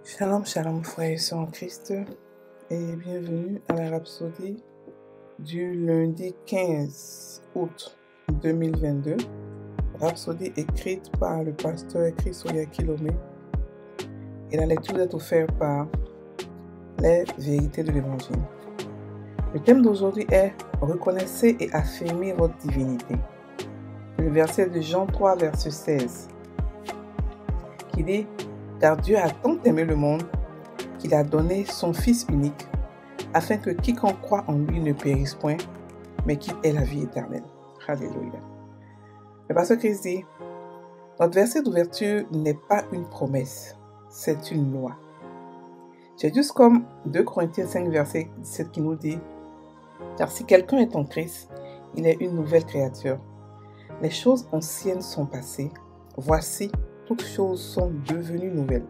Shalom, shalom, frères et sœurs en Christ, et bienvenue à la rhapsodie du lundi 15 août 2022. Rhapsodie écrite par le pasteur Chrysolia Kilomé, et la lecture est offerte par les vérités de l'Évangile. Le thème d'aujourd'hui est « Reconnaissez et affirmez votre divinité ». Le verset de Jean 3, verset 16, qui dit « Car Dieu a tant aimé le monde qu'il a donné son Fils unique, afin que quiconque croit en lui ne périsse point, mais qu'il ait la vie éternelle. » Alléluia. Le pasteur Christ dit, notre verset d'ouverture n'est pas une promesse, c'est une loi. C'est juste comme 2 Corinthiens 5, verset 17 qui nous dit, car si quelqu'un est en Christ, il est une nouvelle créature. Les choses anciennes sont passées, voici, toutes choses sont devenues nouvelles.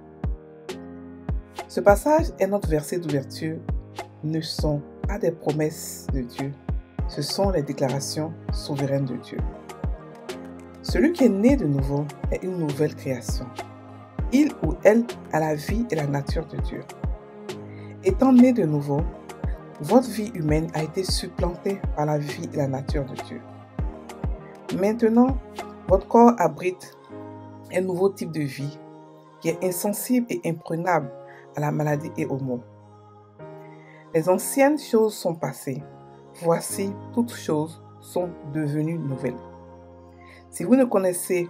Ce passage est notre verset d'ouverture, ne sont pas des promesses de Dieu, ce sont les déclarations souveraines de Dieu. Celui qui est né de nouveau est une nouvelle création. Il ou elle a la vie et la nature de Dieu. Étant né de nouveau, votre vie humaine a été supplantée par la vie et la nature de Dieu. Maintenant, votre corps abrite un nouveau type de vie qui est insensible et imprenable à la maladie et aux maux. Les anciennes choses sont passées. Voici, toutes choses sont devenues nouvelles. Si vous ne connaissez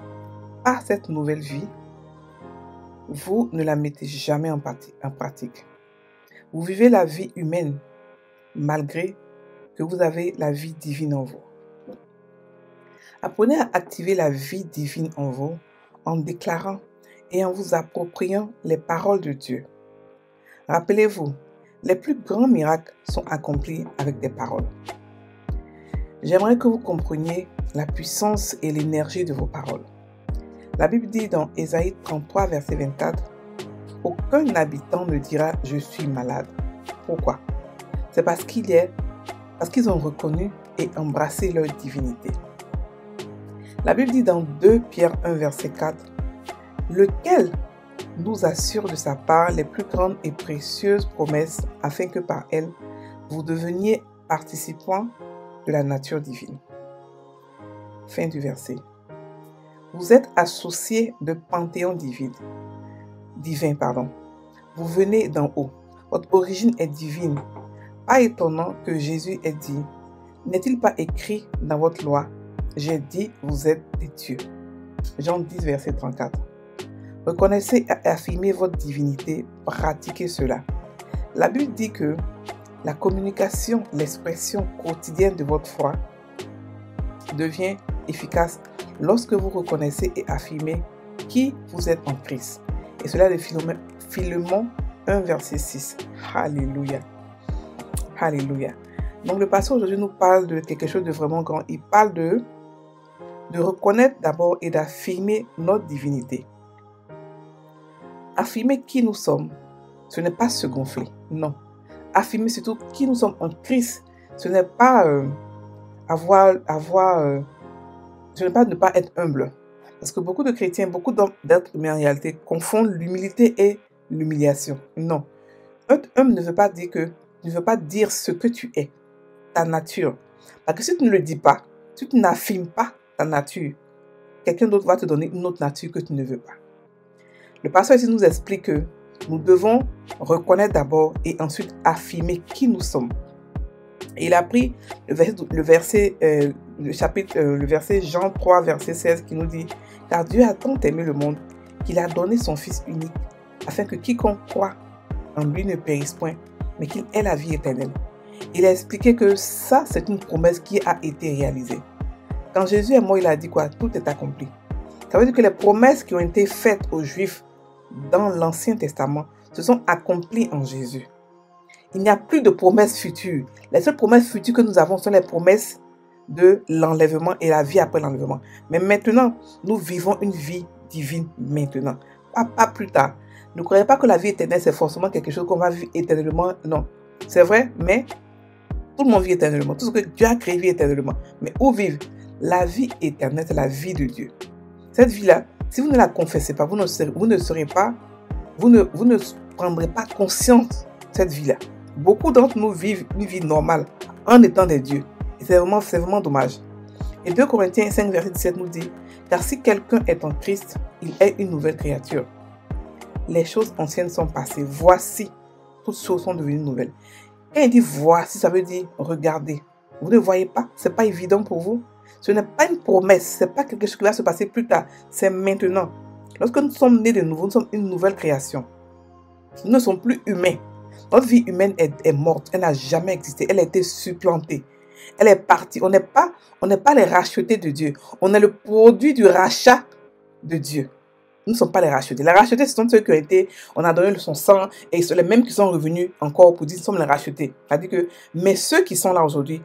pas cette nouvelle vie, vous ne la mettez jamais en pratique. Vous vivez la vie humaine malgré que vous avez la vie divine en vous. Apprenez à activer la vie divine en vous en déclarant et en vous appropriant les paroles de Dieu. Rappelez-vous, les plus grands miracles sont accomplis avec des paroles. J'aimerais que vous compreniez la puissance et l'énergie de vos paroles. La Bible dit dans Ésaïe 33, verset 24, « Aucun habitant ne dira « Je suis malade ». Pourquoi? C'est parce qu'ils ont reconnu et embrassé leur divinité. La Bible dit dans 2 Pierre 1, verset 4, « Lequel nous assure de sa part les plus grandes et précieuses promesses, afin que par elles, vous deveniez participants de la nature divine. » Fin du verset. Vous êtes associés de panthéon divin. Vous venez d'en haut. Votre origine est divine. Pas étonnant que Jésus ait dit, « N'est-il pas écrit dans votre loi, j'ai dit, vous êtes des dieux. » Jean 10, verset 34. Reconnaissez et affirmez votre divinité, pratiquez cela. La Bible dit que la communication, l'expression quotidienne de votre foi devient efficace lorsque vous reconnaissez et affirmez qui vous êtes en Christ. Et cela de Philémon 1, verset 6. Alléluia. Alléluia. Donc le pasteur aujourd'hui nous parle de quelque chose de vraiment grand. Il parle de reconnaître d'abord et d'affirmer notre divinité. Affirmer qui nous sommes, ce n'est pas se gonfler, non. Affirmer surtout qui nous sommes en Christ, ce n'est pas ne pas être humble. Parce que beaucoup de chrétiens, beaucoup d'êtres humains en réalité confondent l'humilité et l'humiliation. Non. Être humble ne veut pas dire ce que tu es, ta nature. Parce que si tu ne le dis pas, si tu n'affirmes pas ta nature, quelqu'un d'autre va te donner une autre nature que tu ne veux pas. Le pasteur ici nous explique que nous devons reconnaître d'abord et ensuite affirmer qui nous sommes. Et il a pris le verset Jean 3, verset 16 qui nous dit « Car Dieu a tant aimé le monde qu'il a donné son Fils unique, afin que quiconque croit en lui ne périsse point, mais qu'il ait la vie éternelle. » Il a expliqué que ça, c'est une promesse qui a été réalisée. Quand Jésus est mort, il a dit quoi? Tout est accompli. Ça veut dire que les promesses qui ont été faites aux Juifs dans l'Ancien Testament se sont accomplies en Jésus. Il n'y a plus de promesses futures. Les seules promesses futures que nous avons sont les promesses de l'enlèvement et la vie après l'enlèvement. Mais maintenant, nous vivons une vie divine maintenant. Pas plus tard. Ne croyez pas que la vie éternelle, c'est forcément quelque chose qu'on va vivre éternellement. Non. C'est vrai, mais tout le monde vit éternellement. Tout ce que Dieu a créé vit éternellement. Mais où vivre? La vie éternelle, c'est la vie de Dieu. Cette vie-là, si vous ne la confessez pas, vous ne prendrait pas conscience de cette vie-là. Beaucoup d'entre nous vivent une vie normale en étant des dieux. Et c'est vraiment dommage. Et 2 Corinthiens 5, verset 17 nous dit, « Car si quelqu'un est en Christ, il est une nouvelle créature. Les choses anciennes sont passées. Voici, toutes choses sont devenues nouvelles. » Quand il dit « voici », ça veut dire « regardez ». Vous ne voyez pas, ce n'est pas évident pour vous. Ce n'est pas une promesse, ce n'est pas quelque chose qui va se passer plus tard. C'est maintenant. Lorsque nous sommes nés de nouveau, nous sommes une nouvelle création. Nous ne sommes plus humains. Notre vie humaine est morte. Elle n'a jamais existé. Elle a été supplantée. Elle est partie. On n'est pas les rachetés de Dieu. On est le produit du rachat de Dieu. Nous ne sommes pas les rachetés. Les rachetés, ce sont ceux qui ont été, on a donné son sang et c'est les mêmes qui sont revenus encore pour dire, nous sommes les rachetés. C'est-à-dire que, mais ceux qui sont là aujourd'hui,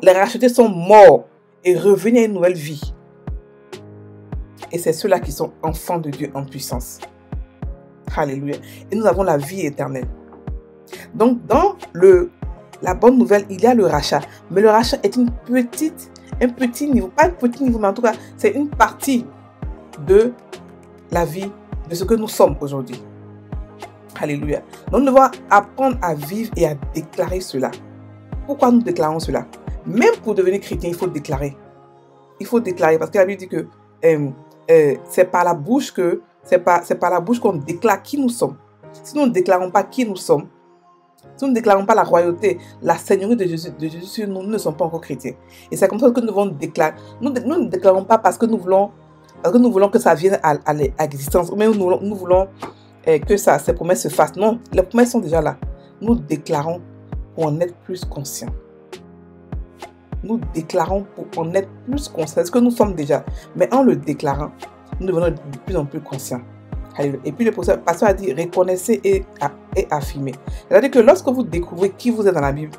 les rachetés sont morts et revenus à une nouvelle vie. Et c'est ceux-là qui sont enfants de Dieu en puissance. Alléluia. Et nous avons la vie éternelle. Donc, dans la bonne nouvelle, il y a le rachat. Mais le rachat est un petit niveau. Pas un petit niveau, mais en tout cas, c'est une partie de la vie, de ce que nous sommes aujourd'hui. Alléluia. Donc, nous devons apprendre à vivre et à déclarer cela. Pourquoi nous déclarons cela? Même pour devenir chrétien, il faut déclarer. Il faut déclarer parce que la Bible dit que c'est par la bouche qu'on déclare qui nous sommes. Si nous ne déclarons pas qui nous sommes, si nous ne déclarons pas la royauté, la seigneurie de Jésus sur nous, nous ne sommes pas encore chrétiens. Et c'est comme ça que nous devons déclarer. Nous ne déclarons pas parce que nous voulons que ça vienne à l'existence. Ou même nous voulons que ces promesses se fassent. Non, les promesses sont déjà là. Nous déclarons pour en être plus conscients. Nous déclarons pour en être plus conscients. C'est ce que nous sommes déjà. Mais en le déclarant, nous devenons de plus en plus conscients. Et puis le pasteur a dit, reconnaissez et affirmez. C'est-à-dire que lorsque vous découvrez qui vous êtes dans la Bible,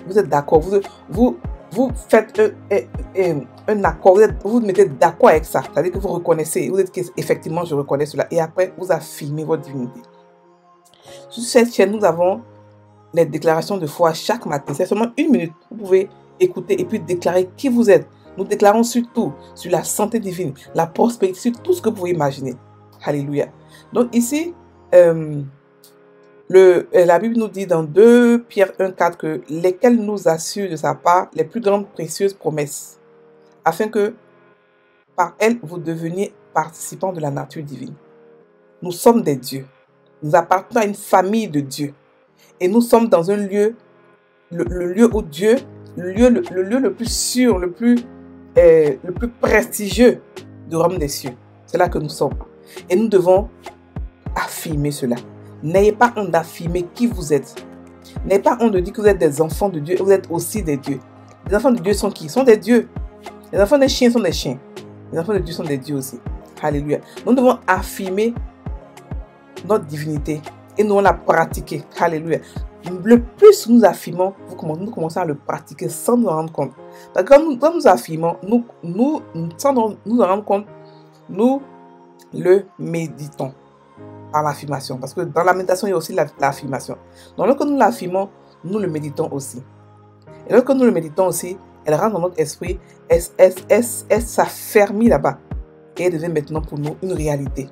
vous êtes d'accord, vous faites un accord, vous vous mettez d'accord avec ça. C'est-à-dire que vous reconnaissez, vous dites qu'effectivement je reconnais cela. Et après, vous affirmez votre divinité. Sur cette chaîne, nous avons les déclarations de foi chaque matin. C'est seulement 1 minute. Vous pouvez écouter et puis déclarer qui vous êtes. Nous déclarons sur tout, sur la santé divine, la prospérité, sur tout ce que vous pouvez imaginer. Alléluia. Donc ici, la Bible nous dit dans 2 Pierre 1,4 que lesquels nous assurent de sa part les plus grandes précieuses promesses, afin que par elles vous deveniez participants de la nature divine. Nous sommes des dieux. Nous appartenons à une famille de Dieu. Et nous sommes dans un lieu, le lieu où Dieu, le lieu le plus sûr, le plus prestigieux du royaume des cieux. C'est là que nous sommes. Et nous devons affirmer cela. N'ayez pas honte d'affirmer qui vous êtes. N'ayez pas honte de dire que vous êtes des enfants de Dieu et vous êtes aussi des dieux. Les enfants de Dieu sont qui? Sont des dieux. Les enfants des chiens sont des chiens. Les enfants de Dieu sont des dieux aussi. Alléluia. Nous devons affirmer notre divinité et nous la pratiquer. Alléluia. Le plus nous affirmons, nous commençons à le pratiquer sans nous rendre compte. Parce que quand nous affirmons, sans nous en rendre compte, nous le méditons par l'affirmation. Parce que dans la méditation, il y a aussi l'affirmation. Donc lorsque nous l'affirmons, nous le méditons aussi. Et lorsque nous le méditons aussi, elle rentre dans notre esprit, elle s'affermit là-bas. Et elle devient maintenant pour nous une réalité.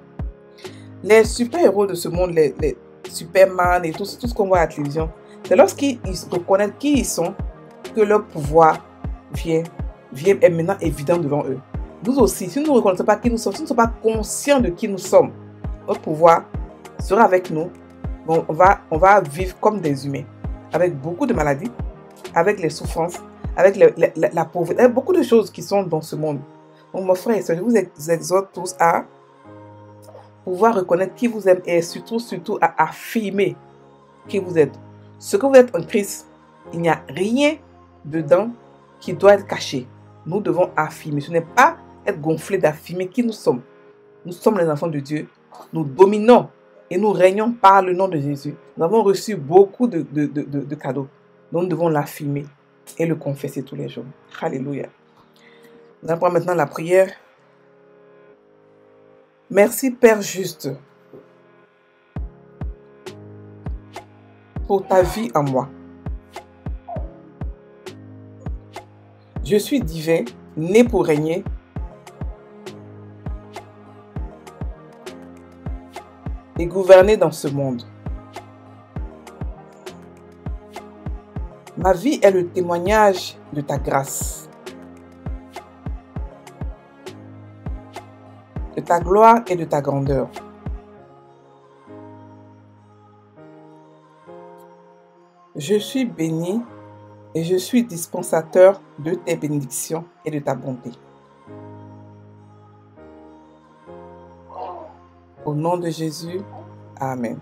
Les super-héros de ce monde, les Superman et tout ce qu'on voit à la télévision, c'est lorsqu'ils reconnaissent qui ils sont que leur pouvoir est maintenant évident devant eux. Nous aussi, si nous ne reconnaissons pas qui nous sommes, si nous ne sommes pas conscients de qui nous sommes, notre pouvoir sera avec nous. Bon, on va vivre comme des humains, avec beaucoup de maladies, avec les souffrances, avec la pauvreté, avec beaucoup de choses qui sont dans ce monde. Donc, mon frère et soeur, je vous exhorte tous à pouvoir reconnaître qui vous êtes et surtout à affirmer qui vous êtes. Ce que vous êtes en Christ, il n'y a rien dedans qui doit être caché. Nous devons affirmer. Ce n'est pas être gonflé d'affirmer qui nous sommes. Nous sommes les enfants de Dieu. Nous dominons et nous régnons par le nom de Jésus. Nous avons reçu beaucoup de cadeaux. Donc nous devons l'affirmer et le confesser tous les jours. Alléluia. Nous allons prendre maintenant la prière. Merci Père juste pour ta vie en moi. Je suis divin, né pour régner. et gouverner dans ce monde. Ma vie est le témoignage de ta grâce, de ta gloire et de ta grandeur. Je suis béni et je suis dispensateur de tes bénédictions et de ta bonté. Au nom de Jésus, Amen.